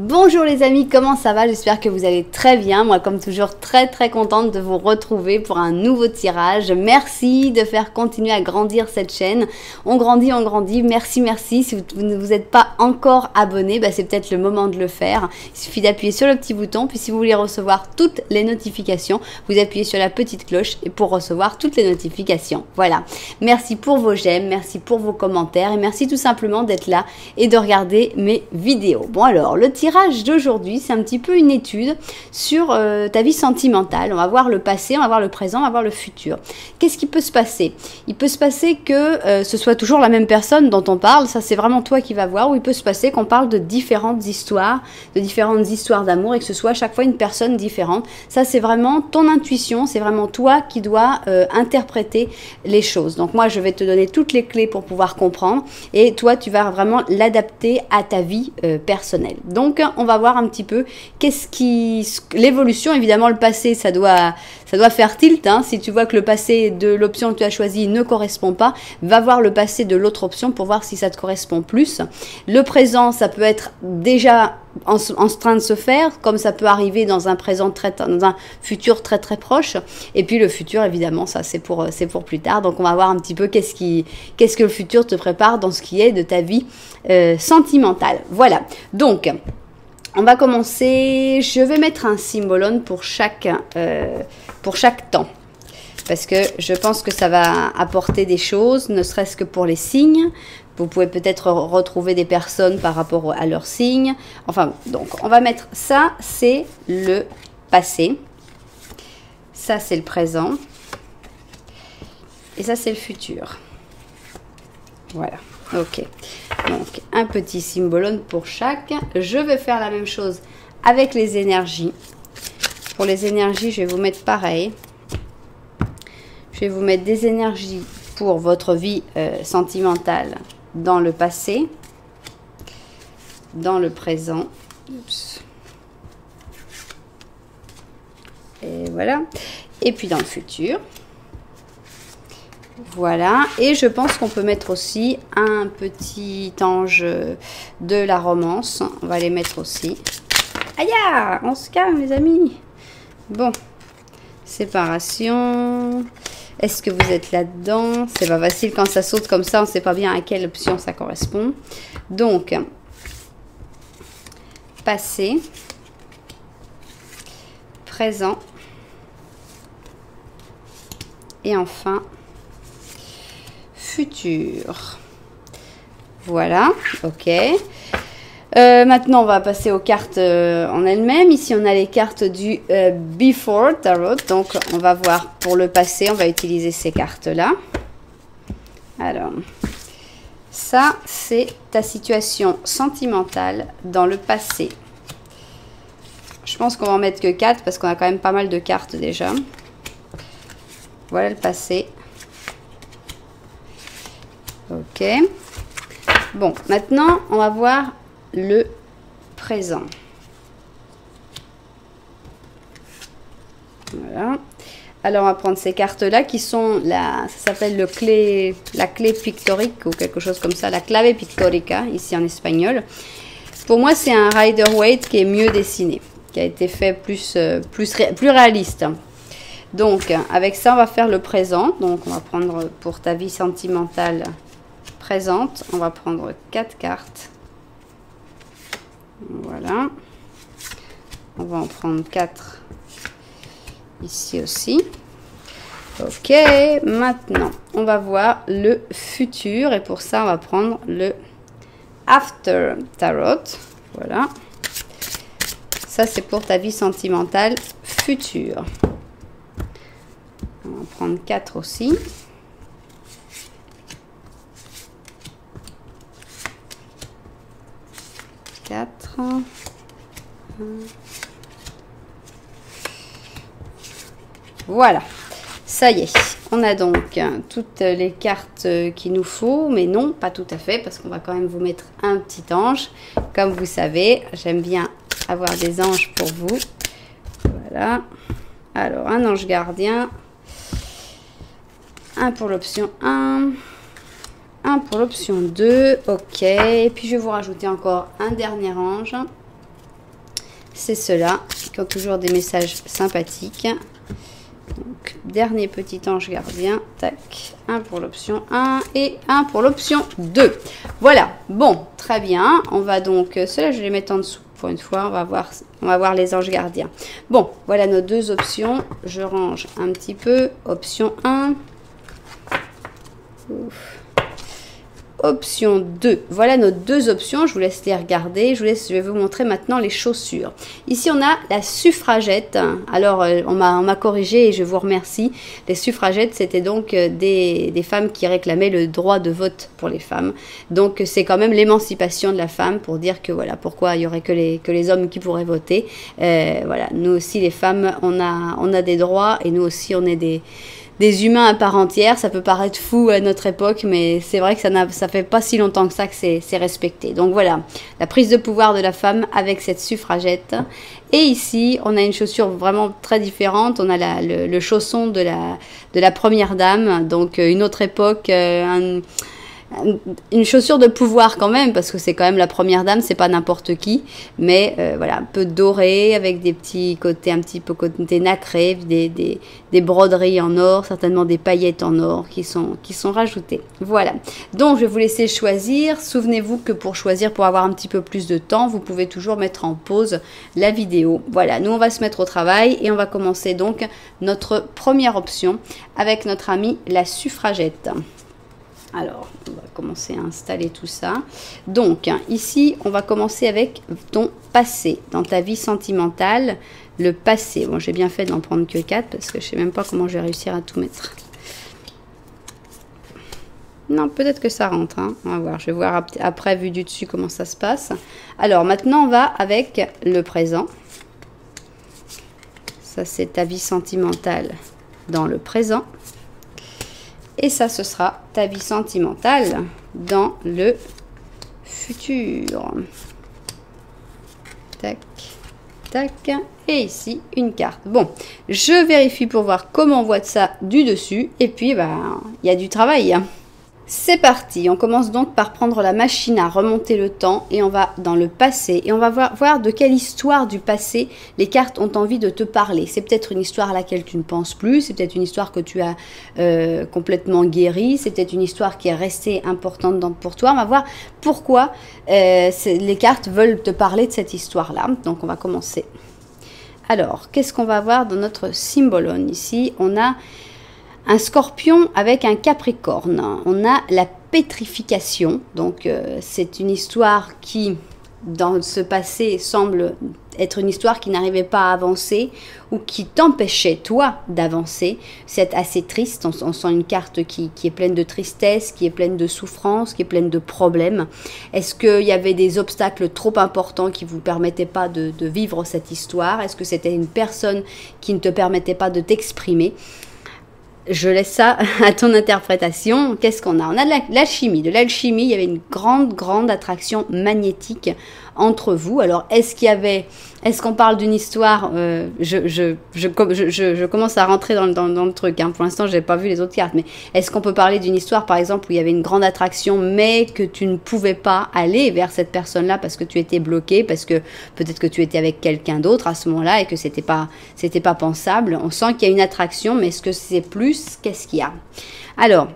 Bonjour les amis, comment ça va? J'espère que vous allez très bien. Moi, comme toujours, très contente de vous retrouver pour un nouveau tirage. Merci de faire continuer à grandir cette chaîne. On grandit, on grandit. Merci. Si vous ne vous êtes pas encore abonné, c'est peut-être le moment de le faire. Il suffit d'appuyer sur le petit bouton. Puis si vous voulez recevoir toutes les notifications, vous appuyez sur la petite cloche et pour recevoir toutes les notifications. Voilà. Merci pour vos j'aime, merci pour vos commentaires et merci tout simplement d'être là et de regarder mes vidéos. Bon alors, le tirage d'aujourd'hui, c'est un petit peu une étude sur ta vie sentimentale. On va voir le passé, on va voir le présent, on va voir le futur. Qu'est-ce qui peut se passer? Il peut se passer que ce soit toujours la même personne dont on parle, ça c'est vraiment toi qui vas voir, ou il peut se passer qu'on parle de différentes histoires d'amour et que ce soit à chaque fois une personne différente. Ça c'est vraiment ton intuition, c'est vraiment toi qui dois interpréter les choses. Donc moi je vais te donner toutes les clés pour pouvoir comprendre et toi tu vas vraiment l'adapter à ta vie personnelle. Donc on va voir un petit peu l'évolution. Évidemment le passé ça doit faire tilt, hein. Si tu vois que le passé de l'option que tu as choisie ne correspond pas, va voir le passé de l'autre option pour voir si ça te correspond plus. Le présent ça peut être déjà en train de se faire, comme ça peut arriver dans un présent dans un futur très proche. Et puis le futur évidemment ça c'est pour plus tard. Donc on va voir un petit peu qu'est-ce que le futur te prépare dans ce qui est de ta vie sentimentale. Voilà, donc on va commencer. Je vais mettre un symbolone pour chaque temps. Parce que je pense que ça va apporter des choses, ne serait-ce que pour les signes. Vous pouvez peut-être retrouver des personnes par rapport à leurs signes. Enfin, donc, on va mettre ça, c'est le passé. Ça, c'est le présent. Et ça, c'est le futur. Voilà, ok. Donc, un petit symbolone pour chaque. Je vais faire la même chose avec les énergies. Pour les énergies, je vais vous mettre pareil. Je vais vous mettre des énergies pour votre vie sentimentale dans le passé, dans le présent. Oups. Et voilà. Et puis dans le futur. Voilà. Et je pense qu'on peut mettre aussi un petit ange de la romance. On va les mettre aussi. Aïe, on se calme les amis. Bon. Séparation. Est-ce que vous êtes là-dedans? C'est pas facile quand ça saute comme ça, on ne sait pas bien à quelle option ça correspond. Donc, passé, présent, et enfin, futur. Voilà, ok. Maintenant, on va passer aux cartes en elles-mêmes. Ici, on a les cartes du Before Tarot. Donc, on va voir pour le passé. On va utiliser ces cartes-là. Alors, ça, c'est ta situation sentimentale dans le passé. Je pense qu'on va en mettre que 4 parce qu'on a quand même pas mal de cartes déjà. Voilà le passé. Ok. Bon, maintenant, on va voir le présent. Voilà. Alors on va prendre ces cartes là qui sont ça s'appelle la clé pictorique ou quelque chose comme ça, la clave pictorica ici en espagnol. Pour moi c'est un Rider-Waite qui est mieux dessiné, qui a été fait plus réaliste. Donc avec ça on va faire le présent. Donc on va prendre pour ta vie sentimentale présente, on va prendre 4 cartes. Voilà, on va en prendre 4 ici aussi. Ok, maintenant on va voir le futur et pour ça on va prendre le After Tarot. Voilà, ça c'est pour ta vie sentimentale future. On va prendre 4 aussi. Voilà, ça y est, on a donc toutes les cartes qu'il nous faut, mais non, pas tout à fait, parce qu'on va quand même vous mettre un petit ange. Comme vous savez, j'aime bien avoir des anges pour vous. Voilà, alors un ange gardien, un pour l'option 1, un pour l'option 2, ok, et puis je vais vous rajouter encore un dernier ange. c'est ceux-là qui ont toujours des messages sympathiques. Donc, dernier petit ange gardien, tac, un pour l'option 1 et un pour l'option 2. Voilà, bon, très bien. On va donc, ceux-là je vais les mettre en dessous pour une fois, on va voir les anges gardiens. Bon, voilà nos deux options. Je range un petit peu, option 1. Ouf. Option 2, voilà nos deux options, je vous laisse les regarder, je vais vous montrer maintenant les chaussures. Ici on a la suffragette, alors on m'a corrigé et je vous remercie. Les suffragettes c'était donc des femmes qui réclamaient le droit de vote pour les femmes. Donc c'est quand même l'émancipation de la femme pour dire que voilà pourquoi il y aurait que les hommes qui pourraient voter. Voilà, nous aussi les femmes on a des droits et nous aussi on est des humains à part entière. Ça peut paraître fou à notre époque, mais c'est vrai que ça fait pas si longtemps que ça que c'est respecté. Donc voilà, la prise de pouvoir de la femme avec cette suffragette. Et ici, on a une chaussure vraiment très différente. On a le chausson de la première dame, donc une autre époque, une chaussure de pouvoir quand même, parce que c'est quand même la première dame, c'est pas n'importe qui, mais voilà, un peu doré, avec des petits côtés, un petit peu côté nacré, des broderies en or, certainement des paillettes en or qui sont rajoutées. Voilà, donc je vais vous laisser choisir. Souvenez-vous que pour choisir, pour avoir un petit peu plus de temps, vous pouvez toujours mettre en pause la vidéo. Voilà, nous on va se mettre au travail et on va commencer donc notre première option avec notre amie la suffragette. Alors, on va commencer à installer tout ça. Donc, ici, on va commencer avec ton passé. Dans ta vie sentimentale, le passé. Bon, j'ai bien fait d'en prendre que 4 parce que je ne sais même pas comment je vais réussir à tout mettre. Non, peut-être que ça rentre. Hein. On va voir. Je vais voir après, vu du dessus, comment ça se passe. Alors, maintenant, on va avec le présent. Ça, c'est ta vie sentimentale dans le présent. Et ça, ce sera ta vie sentimentale dans le futur. Tac, tac. Et ici, une carte. Bon, je vérifie pour voir comment on voit ça du dessus. Et puis, ben, il y a du travail. C'est parti, on commence donc par prendre la machine à remonter le temps et on va dans le passé et on va voir de quelle histoire du passé les cartes ont envie de te parler. C'est peut-être une histoire à laquelle tu ne penses plus, c'est peut-être une histoire que tu as complètement guérie, c'est peut-être une histoire qui est restée importante pour toi. On va voir pourquoi les cartes veulent te parler de cette histoire-là. Donc on va commencer. Alors, qu'est-ce qu'on va voir dans notre symbolone ici? On a un scorpion avec un capricorne. On a la pétrification. Donc, c'est une histoire qui, dans ce passé, semble être une histoire qui n'arrivait pas à avancer ou qui t'empêchait, toi, d'avancer. C'est assez triste. On sent une carte qui est pleine de tristesse, qui est pleine de souffrance, qui est pleine de problèmes. Est-ce qu'il y avait des obstacles trop importants qui ne vous permettaient pas de vivre cette histoire? Est-ce que c'était une personne qui ne te permettait pas de t'exprimer? Je laisse ça à ton interprétation. Qu'est-ce qu'on a? On a de l'alchimie. De l'alchimie, il y avait une grande attraction magnétique entre vous. Alors, est-ce qu'on parle d'une histoire? Je commence à rentrer dans le truc. Hein. Pour l'instant, je n'ai pas vu les autres cartes. Mais est-ce qu'on peut parler d'une histoire, par exemple, où il y avait une grande attraction, mais que tu ne pouvais pas aller vers cette personne-là parce que tu étais bloqué, parce que peut-être que tu étais avec quelqu'un d'autre à ce moment-là et que c'était pas pensable. On sent qu'il y a une attraction, mais est-ce que c'est plus? Qu'est-ce qu'il y a? Alors,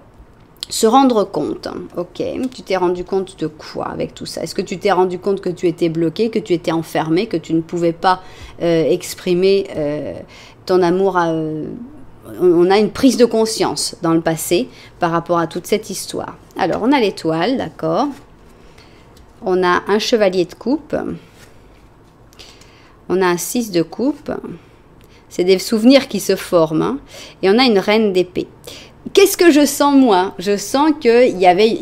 se rendre compte, ok, tu t'es rendu compte de quoi avec tout ça? Est-ce que tu t'es rendu compte que tu étais bloqué, que tu étais enfermé, que tu ne pouvais pas exprimer ton amour on a une prise de conscience dans le passé par rapport à toute cette histoire. Alors, on a l'étoile, d'accord. On a un chevalier de coupe. On a un 6 de coupe. C'est des souvenirs qui se forment. Hein. Et on a une reine d'épée. Qu'est-ce que je sens, moi? Je sens qu'il y avait...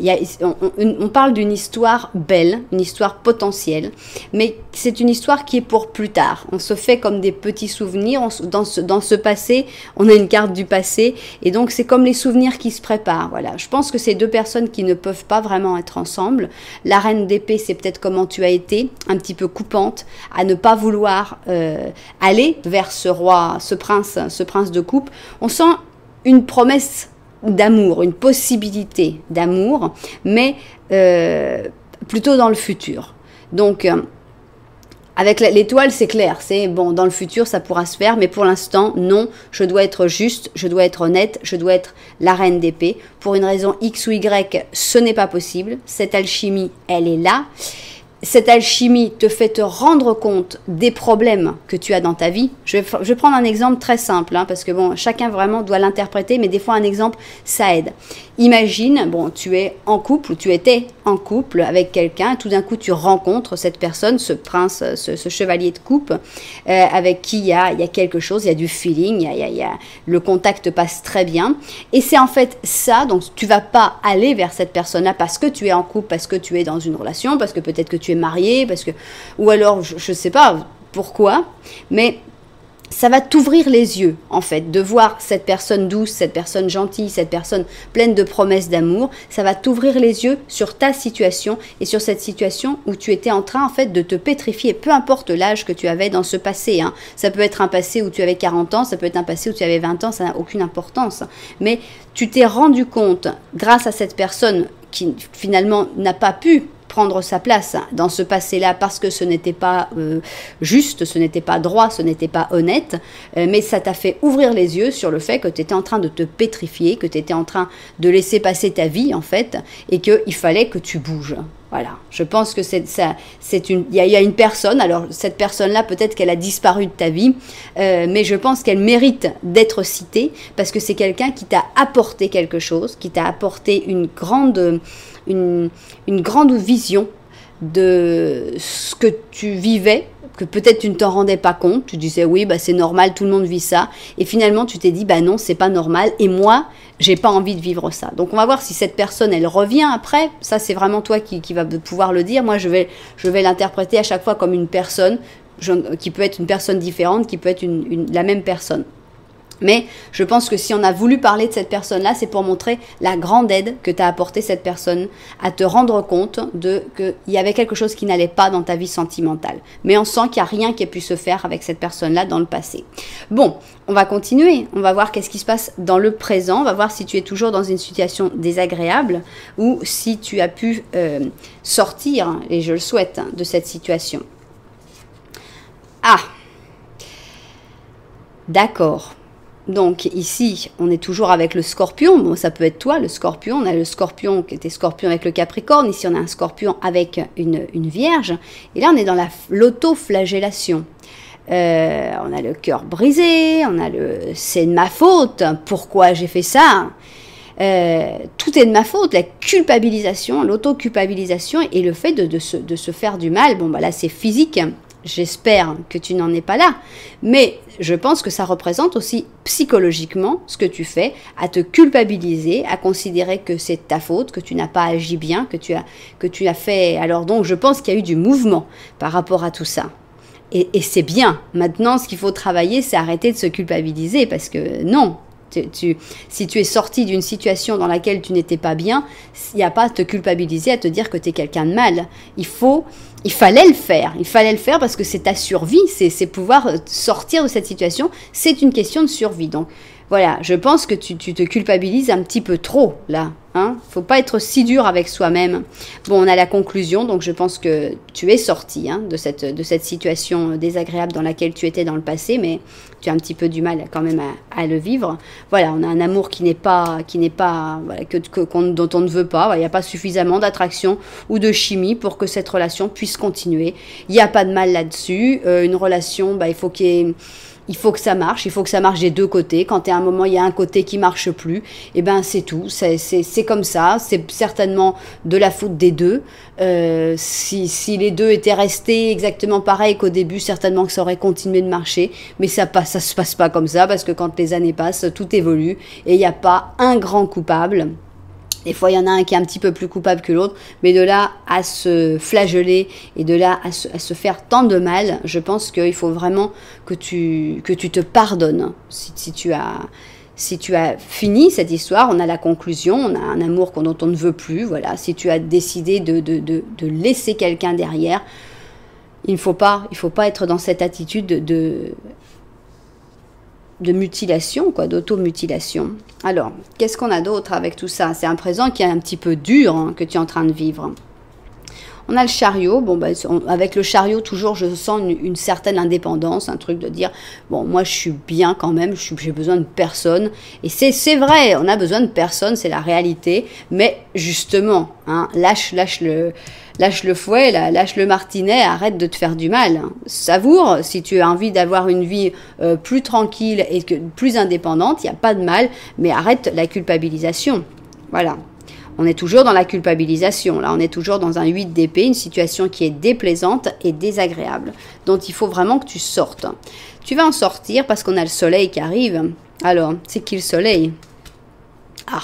on parle d'une histoire belle, une histoire potentielle, mais c'est une histoire qui est pour plus tard. On se fait comme des petits souvenirs. Dans ce passé, on a une carte du passé, et donc c'est comme les souvenirs qui se préparent. Voilà. Je pense que c'est deux personnes qui ne peuvent pas vraiment être ensemble. La reine d'épée, c'est peut-être comment tu as été, un petit peu coupante, à ne pas vouloir aller vers ce roi, ce prince de coupe. On sent une promesse d'amour, une possibilité d'amour, mais plutôt dans le futur. Donc, Avec l'étoile, c'est clair, c'est bon, dans le futur, ça pourra se faire, mais pour l'instant, non, je dois être juste, je dois être honnête, je dois être la reine d'épée. Pour une raison X ou Y, ce n'est pas possible. Cette alchimie, elle est là. Cette alchimie te fait te rendre compte des problèmes que tu as dans ta vie. Je vais prendre un exemple très simple, hein, parce que bon, chacun vraiment doit l'interpréter, mais des fois un exemple, ça aide. Imagine, bon, tu es en couple, ou tu étais en couple avec quelqu'un, tout d'un coup tu rencontres cette personne, ce prince, ce chevalier de coupe, avec qui il y a quelque chose, il y a du feeling, le contact passe très bien. Et c'est en fait ça, donc tu vas pas aller vers cette personne-là parce que tu es en couple, parce que tu es dans une relation, parce que peut-être que tu es marié, parce que, ou alors je sais pas pourquoi, mais ça va t'ouvrir les yeux, en fait, de voir cette personne douce, cette personne gentille, cette personne pleine de promesses d'amour. Ça va t'ouvrir les yeux sur ta situation et sur cette situation où tu étais en train, en fait, de te pétrifier, peu importe l'âge que tu avais dans ce passé. Hein. Ça peut être un passé où tu avais 40 ans, ça peut être un passé où tu avais 20 ans, ça n'a aucune importance. Mais tu t'es rendu compte, grâce à cette personne qui, finalement, n'a pas pu prendre sa place dans ce passé-là parce que ce n'était pas juste, ce n'était pas droit, ce n'était pas honnête, mais ça t'a fait ouvrir les yeux sur le fait que tu étais en train de te pétrifier, que tu étais en train de laisser passer ta vie en fait, et qu'il fallait que tu bouges. Voilà, je pense que il y a une personne, alors cette personne-là, peut-être qu'elle a disparu de ta vie, mais je pense qu'elle mérite d'être citée parce que c'est quelqu'un qui t'a apporté quelque chose, qui t'a apporté une grande vision de ce que tu vivais, que peut-être tu ne t'en rendais pas compte, tu disais oui, bah c'est normal, tout le monde vit ça, et finalement tu t'es dit bah non, c'est pas normal, et moi, j'ai pas envie de vivre ça. Donc on va voir si cette personne, elle revient après, ça c'est vraiment toi qui va pouvoir le dire, moi je vais l'interpréter à chaque fois comme une personne, qui peut être une personne différente, qui peut être la même personne. Mais je pense que si on a voulu parler de cette personne-là, c'est pour montrer la grande aide que t'a apporté cette personne à te rendre compte qu'il y avait quelque chose qui n'allait pas dans ta vie sentimentale. Mais on sent qu'il n'y a rien qui ait pu se faire avec cette personne-là dans le passé. Bon, on va continuer. On va voir qu'est-ce qui se passe dans le présent. On va voir si tu es toujours dans une situation désagréable ou si tu as pu sortir, et je le souhaite, de cette situation. Ah, d'accord. Donc ici, on est toujours avec le scorpion. Bon, ça peut être toi, le scorpion. On a le scorpion qui était scorpion avec le capricorne. Ici, on a un scorpion avec une vierge. Et là, on est dans l'autoflagellation. On a le cœur brisé. On a c'est de ma faute. Pourquoi j'ai fait ça ? Tout est de ma faute. La culpabilisation, l'autoculpabilisation et le fait de se faire du mal. Bon, bah là, c'est physique. J'espère que tu n'en es pas là, mais je pense que ça représente aussi psychologiquement ce que tu fais, à te culpabiliser, à considérer que c'est ta faute, que tu n'as pas agi bien, que tu as fait... Alors donc je pense qu'il y a eu du mouvement par rapport à tout ça. Et c'est bien. Maintenant, ce qu'il faut travailler, c'est arrêter de se culpabiliser, parce que non, si tu es sorti d'une situation dans laquelle tu n'étais pas bien, il n'y a pas à te culpabiliser, à te dire que tu es quelqu'un de mal. Il fallait le faire. Il fallait le faire parce que c'est ta survie, c'est pouvoir sortir de cette situation. C'est une question de survie. Donc voilà, je pense que tu te culpabilises un petit peu trop là. Hein, faut pas être si dur avec soi-même. Bon, on a la conclusion, donc je pense que tu es sorti de cette situation désagréable dans laquelle tu étais dans le passé, mais tu as un petit peu du mal quand même à le vivre. Voilà, on a un amour qui n'est pas voilà, dont on ne veut pas. Voilà, il n'y a pas suffisamment d'attraction ou de chimie pour que cette relation puisse continuer. Il n'y a pas de mal là-dessus. Une relation, il faut que ça marche des deux côtés. Quand à un moment, il y a un côté qui marche plus, et ben c'est tout. C'est comme ça. C'est certainement de la faute des deux. Si les deux étaient restés exactement pareil qu'au début, certainement que ça aurait continué de marcher. Mais ça se passe pas comme ça, parce que quand les années passent, tout évolue et il n'y a pas un grand coupable. Des fois, il y en a un qui est un petit peu plus coupable que l'autre, mais de là à se flageller et de là à se faire tant de mal, je pense qu'il faut vraiment que tu te pardonnes. Si tu as fini cette histoire, on a la conclusion, on a un amour dont on ne veut plus, voilà. Si tu as décidé de laisser quelqu'un derrière, il ne faut pas être dans cette attitude de mutilation, d'automutilation. Alors, qu'est-ce qu'on a d'autre avec tout ça? C'est un présent qui est un petit peu dur, que tu es en train de vivre. On a le chariot. Bon, bah, avec le chariot, toujours, je sens une certaine indépendance, un truc de dire, bon, moi, je suis bien quand même, j'ai besoin de personne. Et c'est vrai, on a besoin de personne, c'est la réalité. Mais justement, hein, lâche le fouet, lâche le martinet, arrête de te faire du mal. Savoure, si tu as envie d'avoir une vie plus tranquille et plus indépendante, il n'y a pas de mal, mais arrête la culpabilisation. Voilà. On est toujours dans la culpabilisation. Là, on est toujours dans un 8 d'épée, une situation qui est déplaisante et désagréable, dont il faut vraiment que tu sortes. Tu vas en sortir parce qu'on a le soleil qui arrive. Alors, c'est qui le soleil? Ah,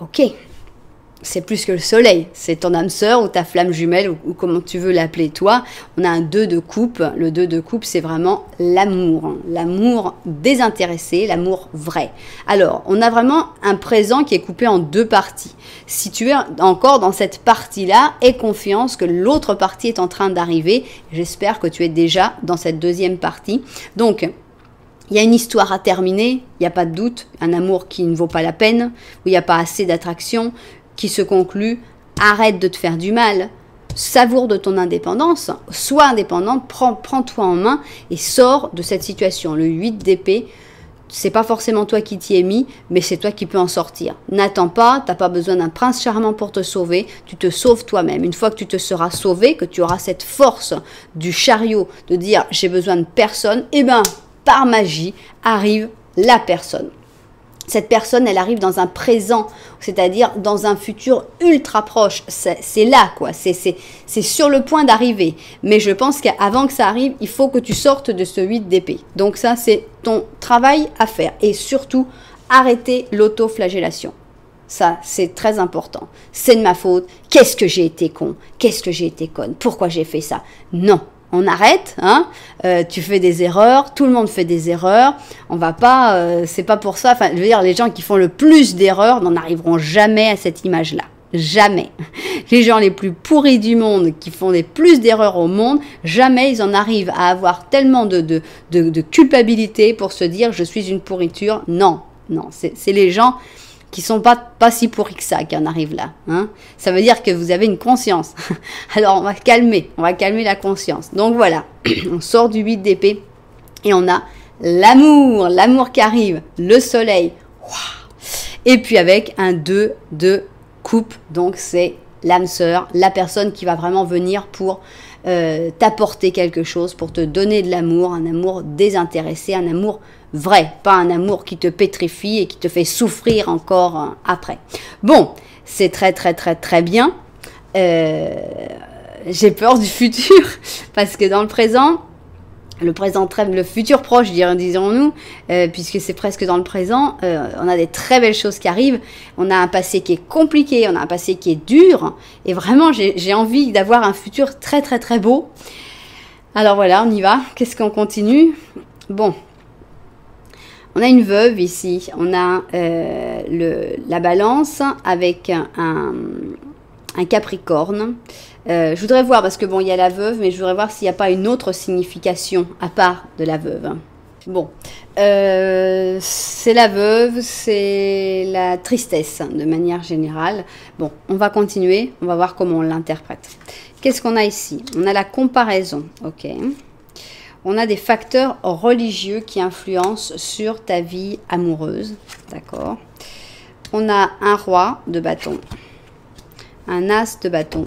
ok. C'est plus que le soleil, c'est ton âme sœur ou ta flamme jumelle ou comment tu veux l'appeler toi. On a un 2 de coupe. Le 2 de coupe, c'est vraiment l'amour. Hein. L'amour désintéressé, l'amour vrai. Alors, on a vraiment un présent qui est coupé en 2 parties. Si tu es encore dans cette partie-là, aie confiance que l'autre partie est en train d'arriver. J'espère que tu es déjà dans cette deuxième partie. Donc, il y a une histoire à terminer, il n'y a pas de doute. Un amour qui ne vaut pas la peine, où il n'y a pas assez d'attraction, qui se conclut, arrête de te faire du mal, savoure de ton indépendance, sois indépendante, prends-toi en main et sors de cette situation. Le 8 d'épée, c'est pas forcément toi qui t'y es mis, mais c'est toi qui peux en sortir. N'attends pas, t'as pas besoin d'un prince charmant pour te sauver, tu te sauves toi-même. Une fois que tu te seras sauvé, que tu auras cette force du chariot de dire j'ai besoin de personne, et ben par magie arrive la personne. Cette personne, elle arrive dans un présent, c'est-à-dire dans un futur ultra proche. C'est là, quoi. C'est sur le point d'arriver. Mais je pense qu'avant que ça arrive, il faut que tu sortes de ce 8 d'épée. Donc ça, c'est ton travail à faire. Et surtout, arrêter l'autoflagellation. Ça, c'est très important. C'est de ma faute. Qu'est-ce que j'ai été con? Qu'est-ce que j'ai été conne? Pourquoi j'ai fait ça? Non. On arrête, hein, tu fais des erreurs, tout le monde fait des erreurs, on va pas, c'est pas pour ça, enfin, je veux dire, les gens qui font le plus d'erreurs n'en arriveront jamais à cette image-là. Jamais. Les gens les plus pourris du monde, qui font les plus d'erreurs au monde, jamais ils en arrivent à avoir tellement de culpabilité pour se dire je suis une pourriture. Non, non, c'est les gens qui sont pas si pourris que ça, qui en arrivent là. Hein. Ça veut dire que vous avez une conscience. Alors, on va calmer la conscience. Donc voilà, on sort du 8 d'épée et on a l'amour qui arrive, le soleil. Wow. Et puis avec un 2 de coupe, donc c'est l'âme sœur, la personne qui va vraiment venir pour t'apporter quelque chose, pour te donner de l'amour, un amour désintéressé, un amour vrai, pas un amour qui te pétrifie et qui te fait souffrir encore après. Bon, c'est très très très très bien. J'ai peur du futur parce que dans le présent, le futur proche, disons-nous, puisque c'est presque dans le présent, on a des très belles choses qui arrivent. On a un passé qui est compliqué, on a un passé qui est dur, et vraiment j'ai envie d'avoir un futur très très très beau. Alors voilà, on y va. Qu'est-ce qu'on continue? Bon. On a une veuve ici, on a la balance avec un capricorne. Je voudrais voir, parce que bon, il y a la veuve, mais je voudrais voir s'il n'y a pas une autre signification à part de la veuve. Bon, c'est la veuve, c'est la tristesse de manière générale. Bon, on va continuer, on va voir comment on l'interprète. Qu'est-ce qu'on a ici? On a la comparaison, ok. On a des facteurs religieux qui influencent sur ta vie amoureuse. D'accord. On a un roi de bâton. Un as de bâton.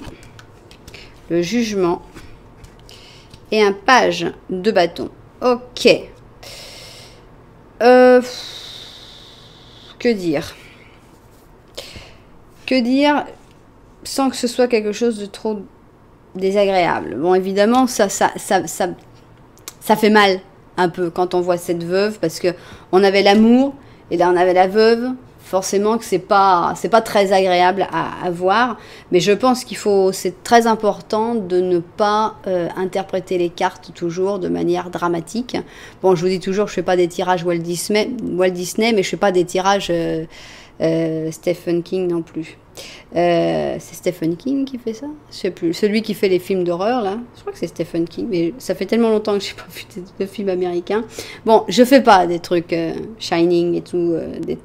Le jugement. Et un page de bâton. Ok. Que dire? Que dire sans que ce soit quelque chose de trop désagréable? Bon, évidemment, ça fait mal un peu quand on voit cette veuve, parce que on avait l'amour et là on avait la veuve. Forcément que c'est pas très agréable à voir, mais je pense c'est très important de ne pas interpréter les cartes toujours de manière dramatique. Bon, je vous dis toujours, je fais pas des tirages Walt Disney, mais je fais pas des tirages Stephen King non plus. C'est Stephen King qui fait ça? Je sais plus. Celui qui fait les films d'horreur, là. Je crois que c'est Stephen King, mais ça fait tellement longtemps que j'ai pas vu de films américains. Bon, je fais pas des trucs Shining et tout,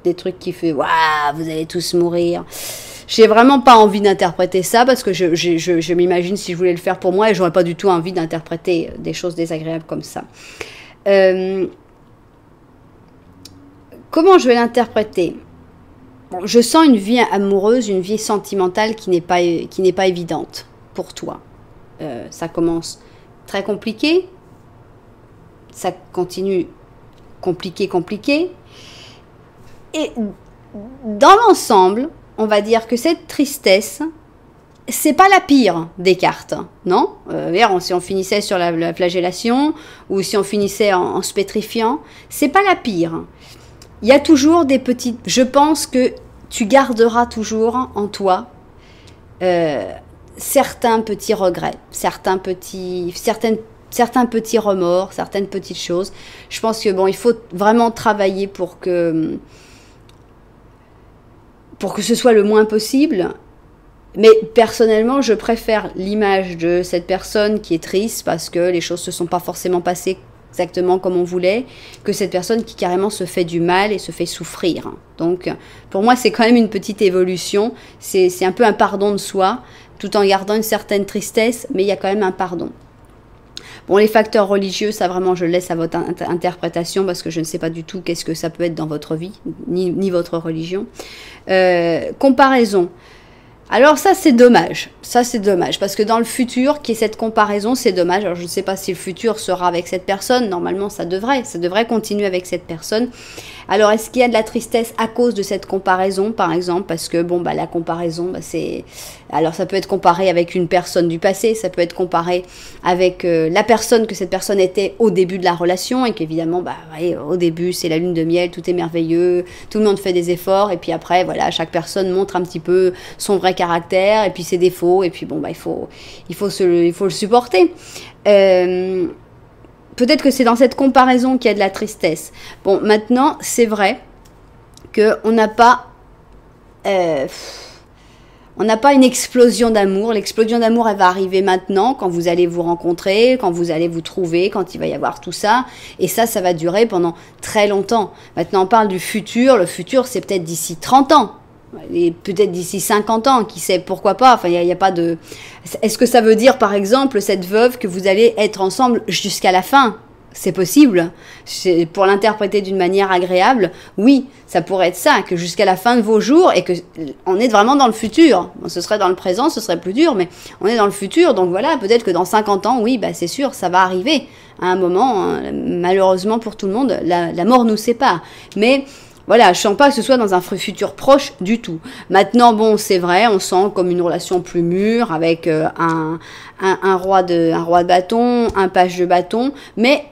des trucs qui fait waouh, vous allez tous mourir. J'ai vraiment pas envie d'interpréter ça parce que je m'imagine si je voulais le faire pour moi et j'aurais pas du tout envie d'interpréter des choses désagréables comme ça. Comment je vais l'interpréter? Bon, je sens une vie amoureuse, une vie sentimentale qui n'est pas évidente pour toi. Ça commence très compliqué, ça continue compliqué. Et dans l'ensemble, on va dire que cette tristesse, c'est pas la pire des cartes, non? Si on finissait sur la flagellation ou si on finissait en se pétrifiant, c'est pas la pire. Il y a toujours des petites... Je pense que tu garderas toujours en toi certains petits regrets, certains petits remords, certaines petites choses. Je pense que bon, il faut vraiment travailler pour que ce soit le moins possible. Mais personnellement, je préfère l'image de cette personne qui est triste parce que les choses ne se sont pas forcément passées exactement comme on voulait, que cette personne qui carrément se fait du mal et se fait souffrir. Donc, pour moi, c'est quand même une petite évolution. C'est un peu un pardon de soi, tout en gardant une certaine tristesse, mais il y a quand même un pardon. Bon, les facteurs religieux, ça vraiment, je le laisse à votre interprétation parce que je ne sais pas du tout qu'est-ce que ça peut être dans votre vie, ni votre religion. Comparaison. Alors ça, c'est dommage. Ça, c'est dommage. Parce que dans le futur, qu'il y ait cette comparaison, c'est dommage. Alors, je ne sais pas si le futur sera avec cette personne. Normalement, ça devrait continuer avec cette personne. Alors, est-ce qu'il y a de la tristesse à cause de cette comparaison, par exemple? Parce que, bon, bah, la comparaison, bah, c'est... Alors, ça peut être comparé avec une personne du passé. Ça peut être comparé avec la personne que cette personne était au début de la relation. Et qu'évidemment, bah, ouais, au début, c'est la lune de miel, tout est merveilleux. Tout le monde fait des efforts. Et puis après, voilà, chaque personne montre un petit peu son vrai caractère et puis ses défauts. Et puis, bon, bah, il faut le supporter. Peut-être que c'est dans cette comparaison qu'il y a de la tristesse. Bon, maintenant, c'est vrai qu'on n'a pas... on n'a pas une explosion d'amour. L'explosion d'amour, elle va arriver maintenant, quand vous allez vous rencontrer, quand vous allez vous trouver, quand il va y avoir tout ça. Et ça va durer pendant très longtemps. Maintenant, on parle du futur. Le futur, c'est peut-être d'ici 30 ans. Et peut-être d'ici 50 ans, qui sait, pourquoi pas. Enfin, il y a pas de... Est-ce que ça veut dire, par exemple, cette veuve, que vous allez être ensemble jusqu'à la fin? C'est possible. Pour l'interpréter d'une manière agréable, oui, ça pourrait être ça, que jusqu'à la fin de vos jours, et que on est vraiment dans le futur. Bon, ce serait dans le présent, ce serait plus dur, mais on est dans le futur, donc voilà, peut-être que dans 50 ans, oui, bah c'est sûr, ça va arriver. À un moment, hein, malheureusement pour tout le monde, la mort nous sépare. Mais... voilà, je sens pas que ce soit dans un futur proche du tout. Maintenant, bon, c'est vrai, on sent comme une relation plus mûre avec un roi de bâton, un page de bâton. Mais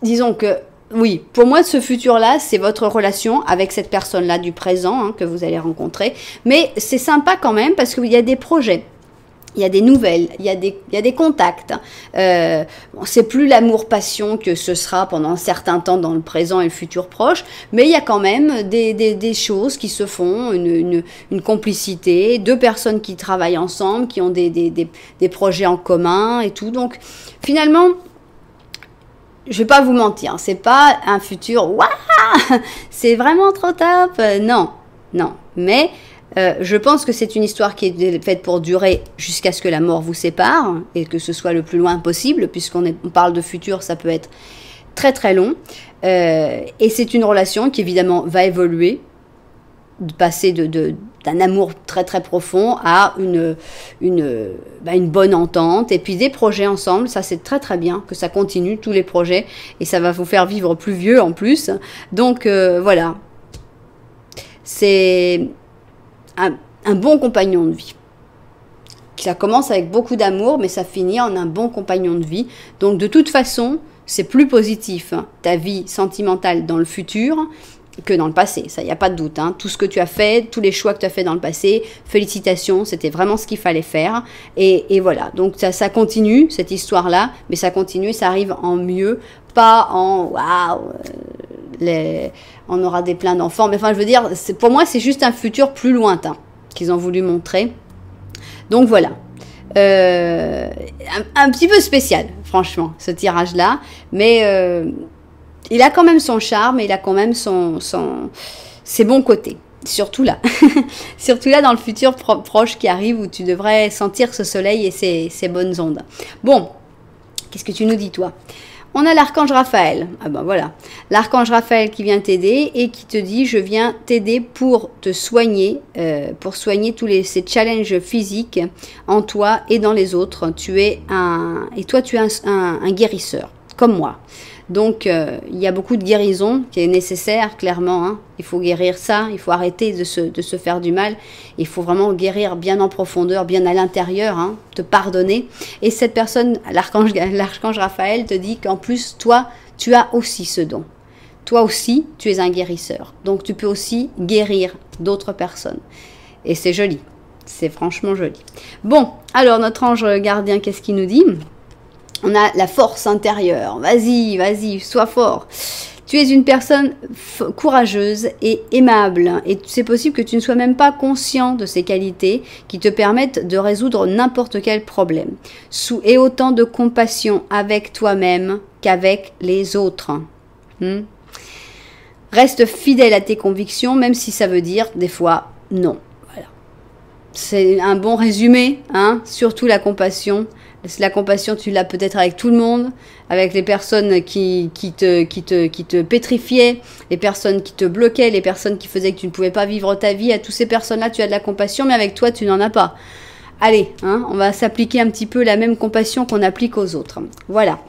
disons que, oui, pour moi, ce futur-là, c'est votre relation avec cette personne-là du présent hein, que vous allez rencontrer. Mais c'est sympa quand même parce qu'il y a des projets. Il y a des nouvelles, il y a des contacts. Bon, c'est plus l'amour-passion que ce sera pendant un certain temps dans le présent et le futur proche, mais il y a quand même des choses qui se font, une complicité, deux personnes qui travaillent ensemble, qui ont des projets en commun et tout. Donc, finalement, je vais pas vous mentir, c'est pas un futur, waouh, c'est vraiment trop top. Non, mais... je pense que c'est une histoire qui est faite pour durer jusqu'à ce que la mort vous sépare et que ce soit le plus loin possible, puisqu'on parle de futur, ça peut être très très long. Et c'est une relation qui évidemment va évoluer, de passer d'un amour très très profond à une bonne entente et puis des projets ensemble. Ça c'est très très bien que ça continue, tous les projets, et ça va vous faire vivre plus vieux en plus. Donc voilà, c'est... un bon compagnon de vie. Ça commence avec beaucoup d'amour, mais ça finit en un bon compagnon de vie. Donc de toute façon, c'est plus positif, hein, ta vie sentimentale dans le futur que dans le passé. Ça, il n'y a pas de doute. Hein. Tout ce que tu as fait, tous les choix que tu as fait dans le passé, félicitations, c'était vraiment ce qu'il fallait faire. Et voilà, donc ça continue, cette histoire-là, mais ça continue, ça arrive en mieux, pas en waouh, on aura des pleins d'enfants. Mais enfin, je veux dire, pour moi, c'est juste un futur plus lointain qu'ils ont voulu montrer. Donc voilà. Un petit peu spécial, franchement, ce tirage-là. Mais il a quand même son charme et il a quand même ses bons côtés. Surtout là, surtout là dans le futur proche qui arrive où tu devrais sentir ce soleil et ces bonnes ondes. Bon, qu'est-ce que tu nous dis toi? On a l'archange Raphaël. Ah ben voilà, l'archange Raphaël qui vient t'aider et qui te dit je viens t'aider pour te soigner, pour soigner tous ces challenges physiques en toi et dans les autres. Tu es un guérisseur comme moi. Donc, il y a beaucoup de guérison qui est nécessaire, clairement. Hein. Il faut guérir ça, il faut arrêter de se faire du mal. Il faut vraiment guérir bien en profondeur, bien à l'intérieur, hein, te pardonner. Et cette personne, l'archange Raphaël, te dit qu'en plus, toi, tu as aussi ce don. Toi aussi, tu es un guérisseur. Donc, tu peux aussi guérir d'autres personnes. Et c'est joli. C'est franchement joli. Bon, alors, notre ange gardien, qu'est-ce qu'il nous dit ? On a la force intérieure. Vas-y, vas-y, sois fort. Tu es une personne courageuse et aimable. Et c'est possible que tu ne sois même pas conscient de ces qualités qui te permettent de résoudre n'importe quel problème. Et autant de compassion avec toi-même qu'avec les autres. Reste fidèle à tes convictions, même si ça veut dire des fois non. Voilà. C'est un bon résumé, hein, surtout la compassion. La compassion, tu l'as peut-être avec tout le monde, avec les personnes qui te pétrifiaient, les personnes qui te bloquaient, les personnes qui faisaient que tu ne pouvais pas vivre ta vie. À toutes ces personnes-là, tu as de la compassion, mais avec toi, tu n'en as pas. Allez, hein, on va s'appliquer un petit peu la même compassion qu'on applique aux autres. Voilà.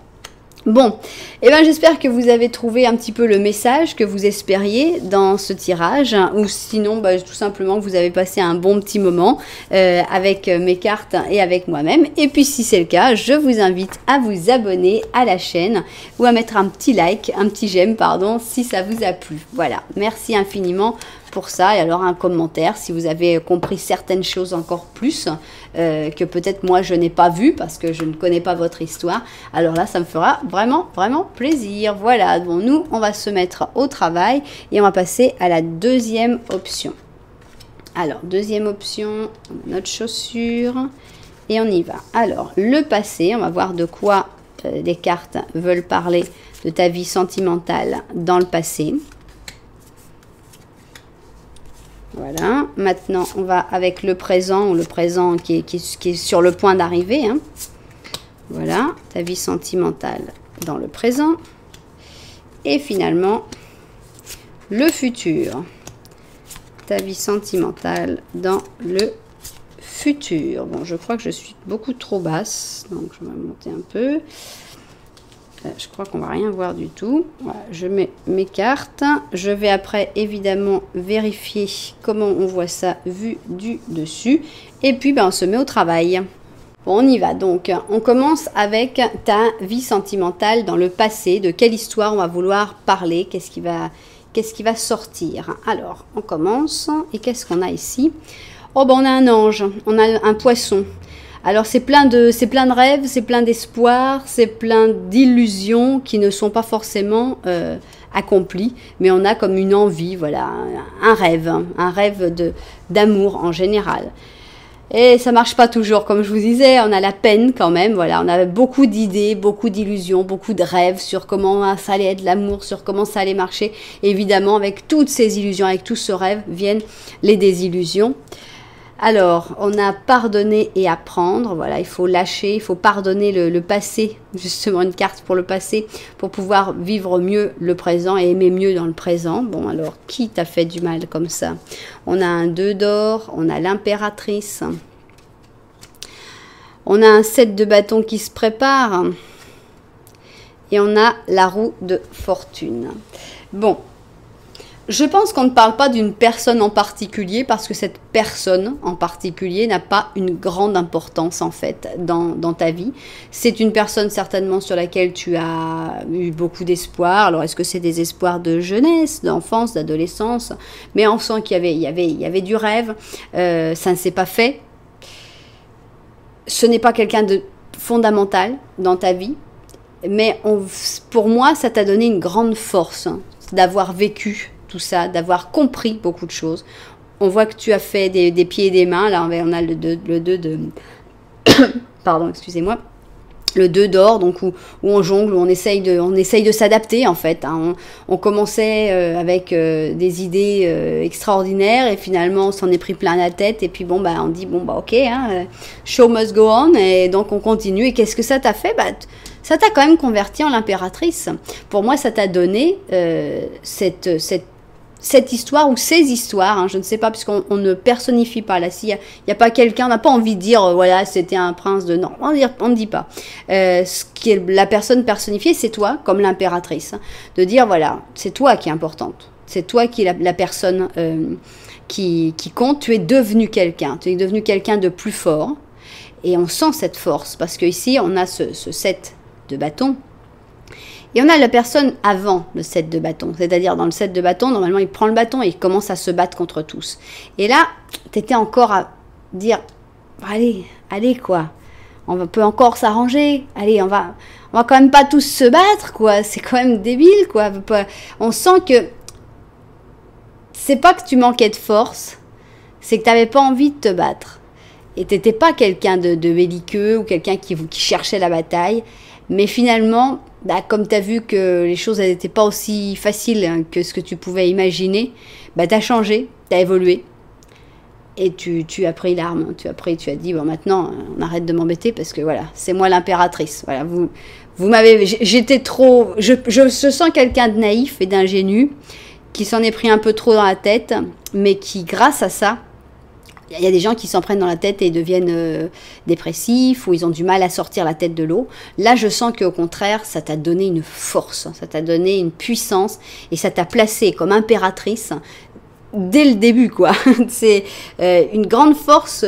Bon, eh ben j'espère que vous avez trouvé un petit peu le message que vous espériez dans ce tirage, ou sinon tout simplement que vous avez passé un bon petit moment avec mes cartes et avec moi-même. Et puis si c'est le cas, je vous invite à vous abonner à la chaîne ou à mettre un petit like, un petit j'aime, pardon, si ça vous a plu. Voilà, merci infiniment pour ça, et alors un commentaire si vous avez compris certaines choses encore plus que peut-être moi je n'ai pas vu parce que je ne connais pas votre histoire. Alors là, ça me fera vraiment plaisir. Voilà, bon, nous on va se mettre au travail et on va passer à la deuxième option. Alors, deuxième option, notre chaussure et on y va. Alors, le passé, on va voir de quoi les cartes veulent parler de ta vie sentimentale dans le passé. Voilà, maintenant on va avec le présent, ou le présent qui est sur le point d'arriver. Hein. Voilà, ta vie sentimentale dans le présent. Et finalement, le futur. Ta vie sentimentale dans le futur. Bon, je crois que je suis beaucoup trop basse, donc je vais monter un peu. Je crois qu'on va rien voir du tout. Voilà, je mets mes cartes. Je vais après évidemment vérifier comment on voit ça vu du dessus. Et puis on se met au travail. Bon, on y va. Donc on commence avec ta vie sentimentale dans le passé. De quelle histoire on va vouloir parler? Qu'est-ce qui va sortir? Alors on commence. Et qu'est-ce qu'on a ici? Oh on a un ange. On a un poisson. Alors c'est plein de rêves, c'est plein d'espoirs, c'est plein d'illusions qui ne sont pas forcément accomplies, mais on a comme une envie, voilà, un rêve d'amour en général. Et ça marche pas toujours, comme je vous disais, on a la peine quand même, voilà, on a beaucoup d'idées, beaucoup d'illusions, beaucoup de rêves sur comment ça allait être l'amour, sur comment ça allait marcher. Et évidemment, avec toutes ces illusions, avec tout ce rêve, viennent les désillusions. Alors, on a pardonner et apprendre. Voilà, il faut lâcher, il faut pardonner le passé. Justement, une carte pour le passé, pour pouvoir vivre mieux le présent et aimer mieux dans le présent. Bon, alors, qui t'a fait du mal comme ça? On a un 2 d'or, on a l'impératrice. On a un 7 de bâton qui se prépare. Et on a la roue de fortune. Bon. Je pense qu'on ne parle pas d'une personne en particulier parce que cette personne en particulier n'a pas une grande importance en fait dans ta vie. C'est une personne certainement sur laquelle tu as eu beaucoup d'espoir. Alors est-ce que c'est des espoirs de jeunesse, d'enfance, d'adolescence? Mais on sent qu'il y avait du rêve. Ça ne s'est pas fait. Ce n'est pas quelqu'un de fondamental dans ta vie. Mais pour moi, ça t'a donné une grande force d'avoir vécu tout ça, d'avoir compris beaucoup de choses. On voit que tu as fait des pieds et des mains. Là, on a le 2 de... Pardon, excusez-moi. le 2 d'or, donc où on jongle, où on essaye de s'adapter en fait. Hein. On commençait avec des idées extraordinaires et finalement on s'en est pris plein la tête et puis bon bah on dit bon bah ok, hein, show must go on et donc on continue. Et qu'est-ce que ça t'a fait? Bah ça t'a quand même converti en l'impératrice. Pour moi ça t'a donné cette histoire ou ces histoires, hein, je ne sais pas, puisqu'on ne personnifie pas. Là, s'il n'y a pas quelqu'un, on n'a pas envie de dire, voilà, c'était un prince de... Non, on ne dit pas. Ce qui est la personne personnifiée, c'est toi, comme l'impératrice. Hein, de dire, voilà, c'est toi qui est importante. C'est toi qui est la personne qui compte. Tu es devenu quelqu'un. Tu es devenu quelqu'un de plus fort. Et on sent cette force, parce qu'ici, on a ce 7 de bâton. Et on a la personne avant le 7 de bâton. C'est-à-dire, dans le 7 de bâton, normalement, il prend le bâton et il commence à se battre contre tous. Et là, tu étais encore à dire, allez quoi. On peut encore s'arranger. Allez, on va quand même pas tous se battre, quoi. C'est quand même débile, quoi. On sent que c'est pas que tu manquais de force, c'est que tu n'avais pas envie de te battre. Et tu n'étais pas quelqu'un de belliqueux ou quelqu'un qui cherchait la bataille. Mais finalement, bah, comme tu as vu que les choses n'étaient pas aussi faciles que ce que tu pouvais imaginer, bah, tu as changé, tu as évolué. Et tu as pris l'arme. Tu as dit, bon, maintenant, on arrête de m'embêter parce que voilà, c'est moi l'impératrice. Voilà, vous m'avez... J'étais trop... Je sens quelqu'un de naïf et d'ingénu qui s'en est pris un peu trop dans la tête, mais qui, grâce à ça, il y a des gens qui s'en prennent dans la tête et deviennent dépressifs ou ils ont du mal à sortir la tête de l'eau. Là, je sens qu'au contraire, ça t'a donné une force, ça t'a donné une puissance et ça t'a placé comme impératrice dès le début, quoi. C'est une grande force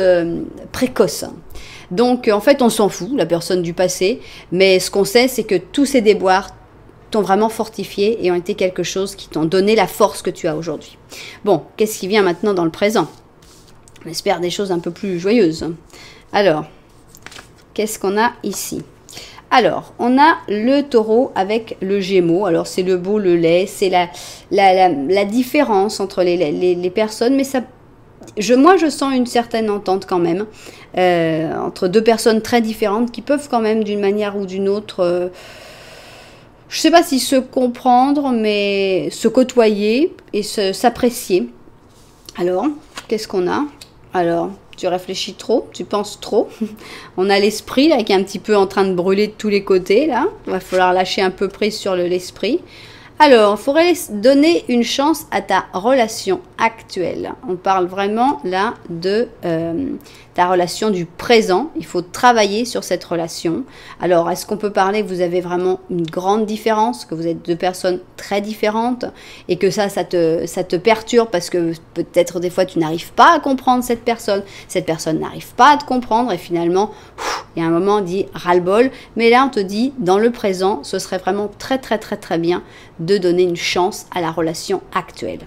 précoce. Donc, en fait, on s'en fout, la personne du passé, mais ce qu'on sait, c'est que tous ces déboires t'ont vraiment fortifié et ont été quelque chose qui t'ont donné la force que tu as aujourd'hui. Bon, qu'est-ce qui vient maintenant dans le présent ? On espère des choses un peu plus joyeuses. Alors, qu'est-ce qu'on a ici? Alors, on a le taureau avec le gémeau. Alors, c'est le beau, le laid. C'est la différence entre les personnes. Mais ça, moi, je sens une certaine entente quand même. Entre deux personnes très différentes qui peuvent quand même, d'une manière ou d'une autre... je ne sais pas si se comprendre, mais se côtoyer et s'apprécier. Alors, qu'est-ce qu'on a? Alors, tu réfléchis trop, tu penses trop. On a l'esprit là qui est un petit peu en train de brûler de tous les côtés là. Il va falloir lâcher un peu prise sur l'esprit. Alors, il faudrait donner une chance à ta relation actuelle. On parle vraiment là de ta relation du présent. Il faut travailler sur cette relation. Alors, est-ce qu'on peut parler que vous avez vraiment une grande différence, que vous êtes deux personnes très différentes et que ça te perturbe parce que peut-être des fois tu n'arrives pas à comprendre cette personne n'arrive pas à te comprendre et finalement, il y a un moment on dit ras-le-bol. Mais là, on te dit, dans le présent, ce serait vraiment très très très très bien de donner une chance à la relation actuelle.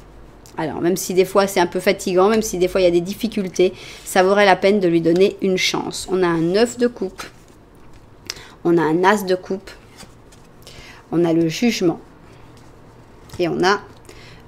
Alors, même si des fois c'est un peu fatigant, même si des fois il y a des difficultés, ça vaudrait la peine de lui donner une chance. On a un 9 de coupe, on a un as de coupe, on a le jugement et on a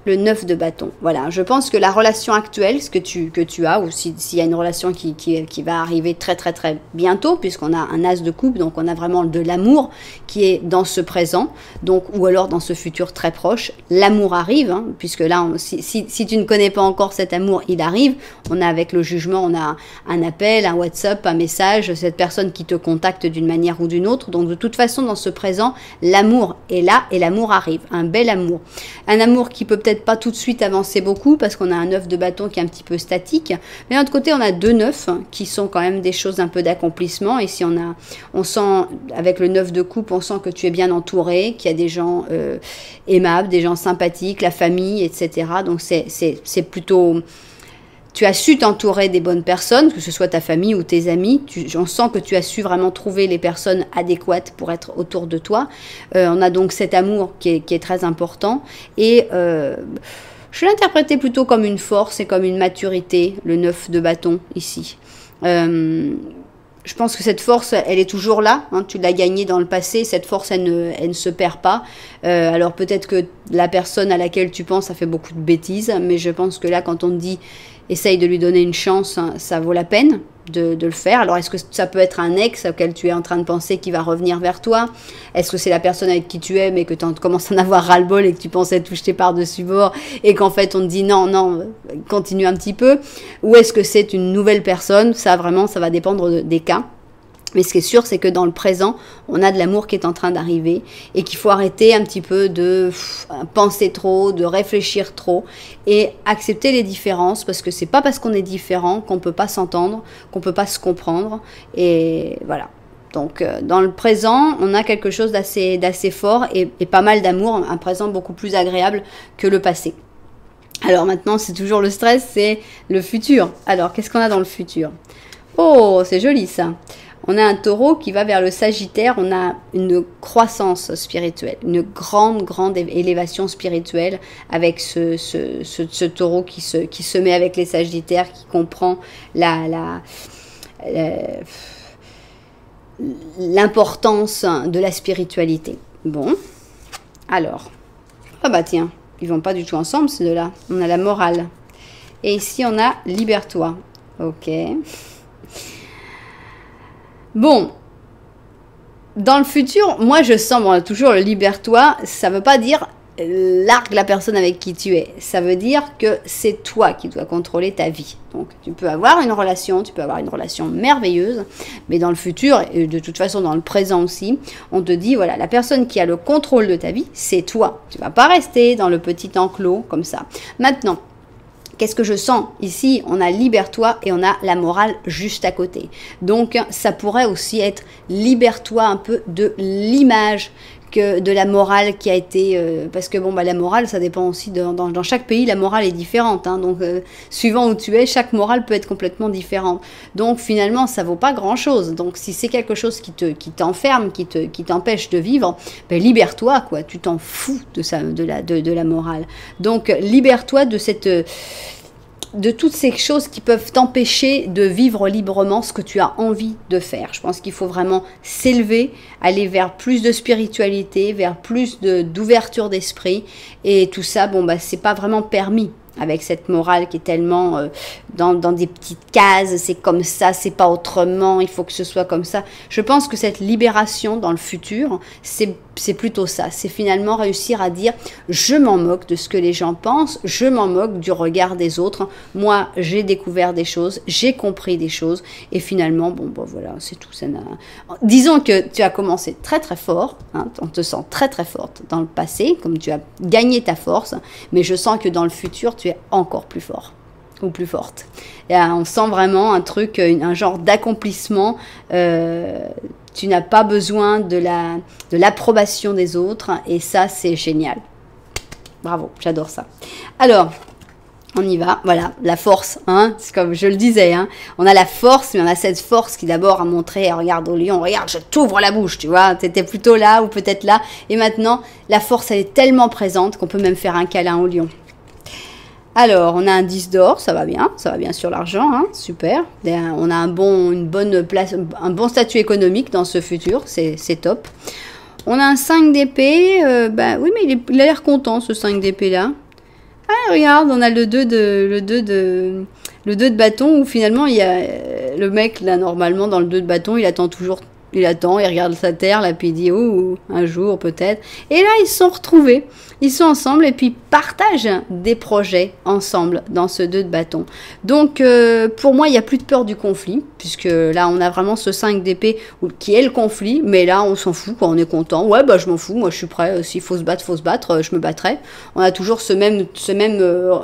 le 9 de bâton. Voilà, je pense que la relation actuelle, ce que tu as, ou s'il y a une relation qui va arriver très très très bientôt, puisqu'on a un as de coupe, donc on a vraiment de l'amour qui est dans ce présent, donc ou alors dans ce futur très proche, l'amour arrive, hein, puisque là, si tu ne connais pas encore cet amour, il arrive. On a avec le jugement, on a un appel, un WhatsApp, un message, cette personne qui te contacte d'une manière ou d'une autre. Donc de toute façon, dans ce présent, l'amour est là et l'amour arrive, un bel amour. Un amour qui peut peut-être pas tout de suite avancer beaucoup parce qu'on a un 9 de bâton qui est un petit peu statique, mais d'un autre côté on a deux 9 qui sont quand même des choses un peu d'accomplissement. Et si on sent avec le 9 de coupe, on sent que tu es bien entouré, qu'il y a des gens aimables, des gens sympathiques, la famille, etc. Donc c'est plutôt... Tu as su t'entourer des bonnes personnes, que ce soit ta famille ou tes amis. On sent que tu as su vraiment trouver les personnes adéquates pour être autour de toi. On a donc cet amour qui est très important. Et je l'interprétais plutôt comme une force et comme une maturité, le 9 de bâton ici. Je pense que cette force, elle est toujours là. Hein, tu l'as gagnée dans le passé. Cette force, elle ne se perd pas. Alors peut-être que la personne à laquelle tu penses a fait beaucoup de bêtises. Mais je pense que là, quand on te dit essaye de lui donner une chance, hein, ça vaut la peine de le faire. Alors, est-ce que ça peut être un ex auquel tu es en train de penser qui va revenir vers toi? Est-ce que c'est la personne avec qui tu es, mais que tu commences à en avoir ras-le-bol et que tu pensais tout jeter par-dessus bord et qu'en fait, on te dit non, non, continue un petit peu? Ou est-ce que c'est une nouvelle personne? Ça, vraiment, ça va dépendre des cas. Mais ce qui est sûr, c'est que dans le présent, on a de l'amour qui est en train d'arriver et qu'il faut arrêter un petit peu de penser trop, de réfléchir trop et accepter les différences, parce que c'est pas parce qu'on est différent qu'on peut pas s'entendre, qu'on peut pas se comprendre. Et voilà. Donc, dans le présent, on a quelque chose d'assez fort et pas mal d'amour, un présent beaucoup plus agréable que le passé. Alors maintenant, c'est toujours le stress, c'est le futur. Alors, qu'est-ce qu'on a dans le futur? Oh, c'est joli ça. On a un taureau qui va vers le Sagittaire, on a une croissance spirituelle, une grande élévation spirituelle avec ce taureau qui se met avec les Sagittaires, qui comprend l'importance de la spiritualité. Bon, alors, ah bah tiens, ils vont pas du tout ensemble ces deux-là. On a la morale. Et ici, on a libère-toi. Ok. Bon, dans le futur, moi je sens, bon, toujours le libère-toi, ça veut pas dire largue la personne avec qui tu es. Ça veut dire que c'est toi qui dois contrôler ta vie. Donc tu peux avoir une relation, merveilleuse, mais dans le futur, et de toute façon dans le présent aussi, on te dit, voilà, la personne qui a le contrôle de ta vie, c'est toi. Tu vas pas rester dans le petit enclos comme ça. Maintenant, qu'est-ce que je sens? Ici, on a libère-toi et on a la morale juste à côté. Donc, ça pourrait aussi être libère-toi un peu de l'image que de la morale qui a été... parce que bon, bah, la morale, ça dépend aussi, dans chaque pays, la morale est différente. Hein, donc, suivant où tu es, chaque morale peut être complètement différente. Donc, finalement, ça vaut pas grand-chose. Donc, si c'est quelque chose qui t'enferme, qui t'empêche de vivre, ben, libère-toi, quoi. Tu t'en fous de la morale. Donc, libère-toi de toutes ces choses qui peuvent t'empêcher de vivre librement ce que tu as envie de faire. Je pense qu'il faut vraiment s'élever, aller vers plus de spiritualité, vers plus d'ouverture d'esprit. Et tout ça, bon, bah, c'est pas vraiment permis avec cette morale qui est tellement dans des petites cases, c'est comme ça, c'est pas autrement, il faut que ce soit comme ça. Je pense que cette libération dans le futur, c'est plutôt ça. C'est finalement réussir à dire, je m'en moque de ce que les gens pensent, je m'en moque du regard des autres. Moi, j'ai découvert des choses, j'ai compris des choses, et finalement, bon, bah voilà, c'est tout. Disons que tu as commencé très très fort, hein, on te sent très très forte dans le passé, comme tu as gagné ta force, mais je sens que dans le futur, tu es encore plus fort ou plus forte. Et là, on sent vraiment un truc, un genre d'accomplissement. Tu n'as pas besoin de l'approbation des autres, et ça, c'est génial. Bravo, j'adore ça. Alors, on y va, voilà, la force, hein, c'est comme je le disais, hein, on a la force, mais on a cette force qui d'abord a montré, regarde au lion, regarde, je t'ouvre la bouche, tu vois, t'étais plutôt là ou peut-être là, et maintenant, la force, elle est tellement présente qu'on peut même faire un câlin au lion. Alors, on a un 10 d'or, ça va bien sur l'argent, hein, super. On a une bonne place, un bon statut économique dans ce futur, c'est top. On a un 5 d'épée, bah oui, mais il a l'air content ce 5 d'épée là. Ah, regarde, on a le 2 de bâton où finalement il y a le mec là, normalement dans le 2 de bâton, il attend, il regarde sa terre, là, puis il dit, oh, un jour peut-être. Et là, ils se sont retrouvés, ils sont ensemble et puis partagent des projets ensemble dans ce 2 de bâton. Donc, pour moi, il n'y a plus de peur du conflit, puisque là, on a vraiment ce 5 d'épée qui est le conflit, mais là, on s'en fout, quoi, on est content. Ouais, bah, je m'en fous, moi, je suis prêt, s'il faut se battre, je me battrai. On a toujours ce même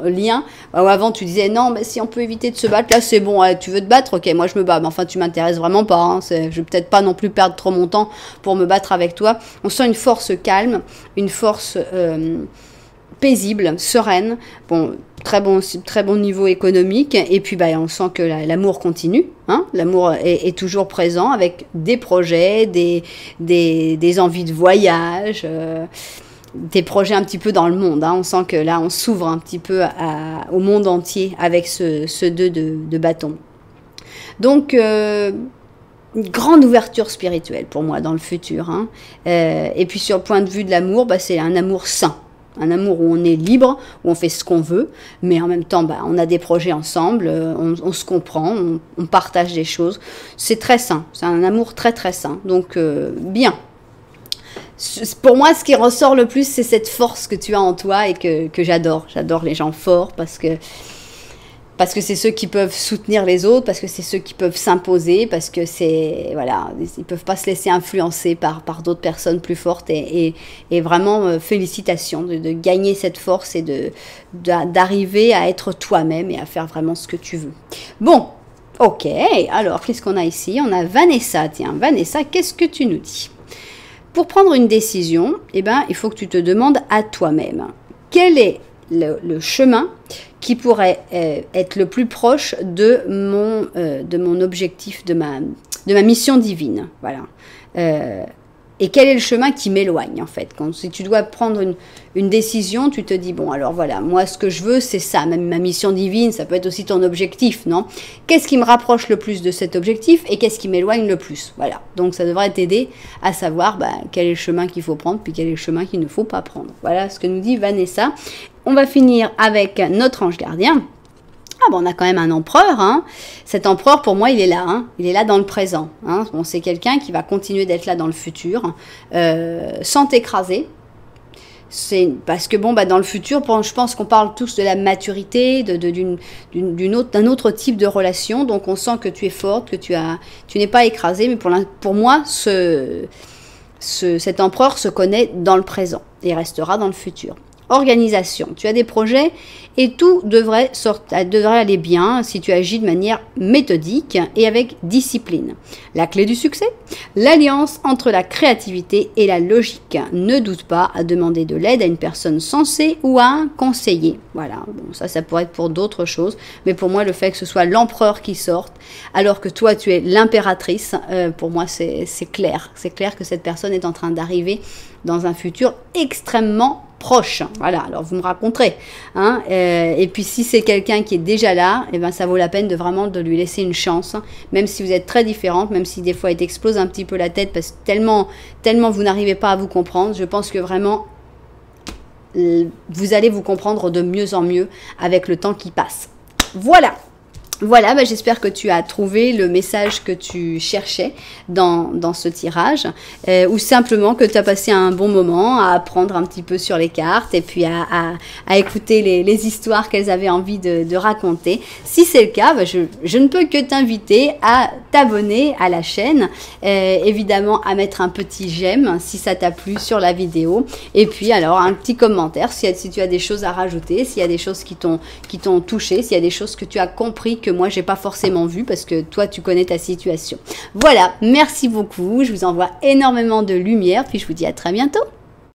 lien. Avant, tu disais, non, mais si on peut éviter de se battre, là, c'est bon, ouais, tu veux te battre, ok, moi, je me bats, mais enfin, tu m'intéresses vraiment pas, hein, je vais peut-être pas non plus perdre trop mon temps pour me battre avec toi. On sent une force calme, une force paisible, sereine, bon, très bon niveau économique, et puis bah, on sent que l'amour continue, hein, l'amour est toujours présent avec des projets, des envies de voyage, des projets un petit peu dans le monde, hein. On sent que là on s'ouvre un petit peu au monde entier avec ce 2 de bâton. Donc une grande ouverture spirituelle pour moi dans le futur, hein. Et puis sur le point de vue de l'amour, bah, c'est un amour sain. un amour où on est libre, où on fait ce qu'on veut, mais en même temps, bah, on a des projets ensemble, on se comprend, on partage des choses. C'est très sain, c'est un amour très très sain. Donc, bien. Pour moi, ce qui ressort le plus, c'est cette force que tu as en toi et que j'adore. J'adore les gens forts parce que c'est ceux qui peuvent soutenir les autres, parce que c'est ceux qui peuvent s'imposer, parce que c'est, voilà, ils peuvent pas se laisser influencer par d'autres personnes plus fortes et vraiment félicitations de gagner cette force et d'arriver à être toi-même et à faire vraiment ce que tu veux. Bon, ok, alors qu'est-ce qu'on a ici? On a Vanessa, tiens, Vanessa, qu'est-ce que tu nous dis? Pour prendre une décision, eh ben, il faut que tu te demandes à toi-même, quel est le chemin qui pourrait être le plus proche de mon objectif, de ma mission divine. Voilà. Et quel est le chemin qui m'éloigne, en fait. Si tu dois prendre une décision, tu te dis, bon, alors voilà, moi, ce que je veux, c'est ça. Même ma mission divine, ça peut être aussi ton objectif, non? Qu'est-ce qui me rapproche le plus de cet objectif et qu'est-ce qui m'éloigne le plus? Voilà. Donc, ça devrait t'aider à savoir quel est le chemin qu'il faut prendre puis quel est le chemin qu'il ne faut pas prendre. Voilà ce que nous dit Vanessa. On va finir avec notre ange gardien. Ah bon, on a quand même un empereur, hein. Cet empereur, pour moi, il est là, hein. Il est là dans le présent, hein. Bon, c'est quelqu'un qui va continuer d'être là dans le futur, sans t'écraser. C'est parce que bon, dans le futur, je pense qu'on parle tous de la maturité, d'un autre type de relation. Donc, on sent que tu es forte, que tu n'es pas écrasée. Mais pour moi, cet empereur se connaît dans le présent et restera dans le futur. Organisation. Tu as des projets et tout devrait aller bien si tu agis de manière méthodique et avec discipline. La clé du succès, l'alliance entre la créativité et la logique. Ne doute pas à demander de l'aide à une personne sensée ou à un conseiller. Voilà, bon, ça pourrait être pour d'autres choses, mais pour moi, le fait que ce soit l'empereur qui sorte, alors que toi, tu es l'impératrice, pour moi, c'est clair. C'est clair que cette personne est en train d'arriver dans un futur extrêmement proche. Voilà, alors vous me raconterez. Hein, et puis si c'est quelqu'un qui est déjà là, eh ben, ça vaut la peine de lui laisser une chance, hein, même si vous êtes très différentes, même si des fois il t'explose un petit peu la tête parce que tellement vous n'arrivez pas à vous comprendre. Je pense que vraiment vous allez vous comprendre de mieux en mieux avec le temps qui passe. Voilà. Voilà, j'espère que tu as trouvé le message que tu cherchais dans ce tirage, ou simplement que tu as passé un bon moment à apprendre un petit peu sur les cartes et puis à écouter les histoires qu'elles avaient envie de raconter. Si c'est le cas, je ne peux que t'inviter à t'abonner à la chaîne, évidemment à mettre un petit j'aime si ça t'a plu sur la vidéo, et puis alors un petit commentaire si tu as des choses à rajouter, s'il y a des choses qui t'ont touché, s'il y a des choses que tu as compris que moi j'ai pas forcément vu parce que toi tu connais ta situation. Voilà, merci beaucoup, je vous envoie énormément de lumière puis je vous dis à très bientôt.